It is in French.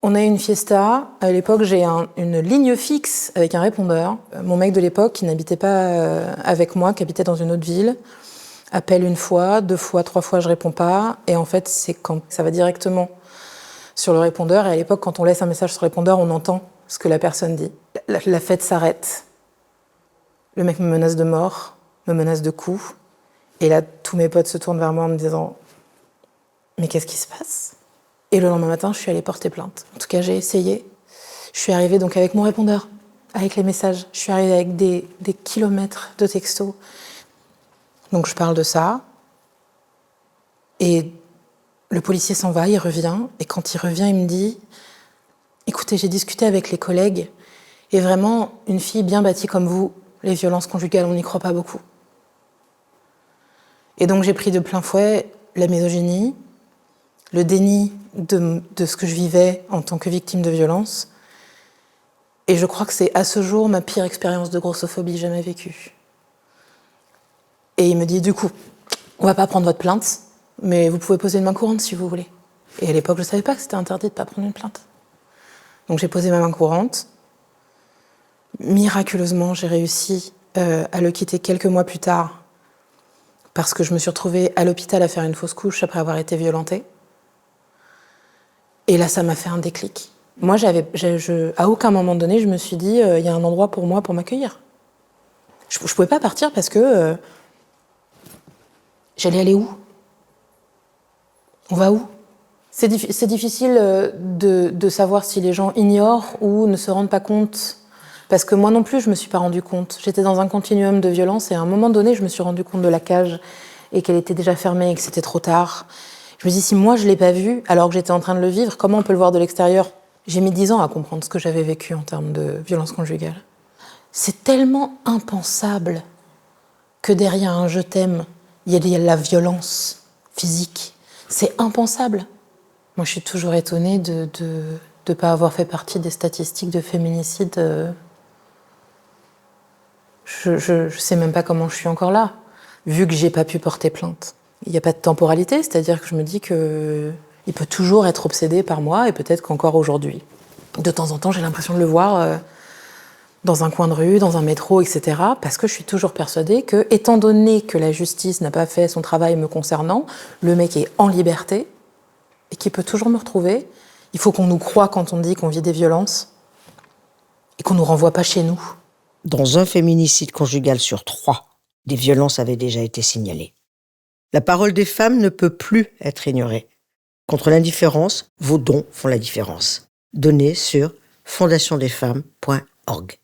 On a une fiesta. À l'époque, j'ai une ligne fixe avec un répondeur. Mon mec de l'époque, qui n'habitait pas avec moi, qui habitait dans une autre ville, appelle une fois, 2 fois, 3 fois, je réponds pas. Et en fait, c'est quand ça va directement sur le répondeur. Et à l'époque, quand on laisse un message sur le répondeur, on entend ce que la personne dit. La fête s'arrête. Le mec me menace de mort, me menace de coups. Et là, tous mes potes se tournent vers moi en me disant « Mais qu'est-ce qui se passe ?» Et le lendemain matin, je suis allée porter plainte. En tout cas, j'ai essayé. Je suis arrivée donc avec mon répondeur, avec les messages. Je suis arrivée avec des kilomètres de textos. Donc je parle de ça. Et le policier s'en va, il revient. Et quand il revient, il me dit « Écoutez, j'ai discuté avec les collègues. Et vraiment, une fille bien bâtie comme vous, les violences conjugales, on n'y croit pas beaucoup. » Et donc j'ai pris de plein fouet la misogynie, le déni de ce que je vivais en tant que victime de violence. Et je crois que c'est à ce jour ma pire expérience de grossophobie jamais vécue. Et il me dit, du coup, on va pas prendre votre plainte, mais vous pouvez poser une main courante si vous voulez. Et à l'époque, je savais pas que c'était interdit de pas prendre une plainte. Donc j'ai posé ma main courante. Miraculeusement, j'ai réussi à le quitter quelques mois plus tard parce que je me suis retrouvée à l'hôpital à faire une fausse couche après avoir été violentée. Et là, ça m'a fait un déclic. Moi, à aucun moment donné, je me suis dit, il y a un endroit pour moi pour m'accueillir. Je pouvais pas partir parce que j'allais aller où? On va où? C'est difficile de savoir si les gens ignorent ou ne se rendent pas compte. Parce que moi non plus, je me suis pas rendu compte. J'étais dans un continuum de violence et à un moment donné, je me suis rendu compte de la cage et qu'elle était déjà fermée et que c'était trop tard. Je me dis, si moi je l'ai pas vu, alors que j'étais en train de le vivre, comment on peut le voir de l'extérieur? J'ai mis 10 ans à comprendre ce que j'avais vécu en termes de violence conjugale. C'est tellement impensable que derrière un « je t'aime », il y a la violence physique. C'est impensable. Moi, je suis toujours étonnée de pas avoir fait partie des statistiques de féminicide. Je sais même pas comment je suis encore là, vu que j'ai pas pu porter plainte. Il n'y a pas de temporalité, c'est-à-dire que je me dis qu'il peut toujours être obsédé par moi, et peut-être qu'encore aujourd'hui. De temps en temps, j'ai l'impression de le voir dans un coin de rue, dans un métro, etc., parce que je suis toujours persuadée que, étant donné que la justice n'a pas fait son travail me concernant, le mec est en liberté, et qu'il peut toujours me retrouver. Il faut qu'on nous croie quand on dit qu'on vit des violences, et qu'on nous renvoie pas chez nous. Dans un féminicide conjugal sur 3, des violences avaient déjà été signalées. La parole des femmes ne peut plus être ignorée. Contre l'indifférence, vos dons font la différence. Donnez sur fondationdesfemmes.org.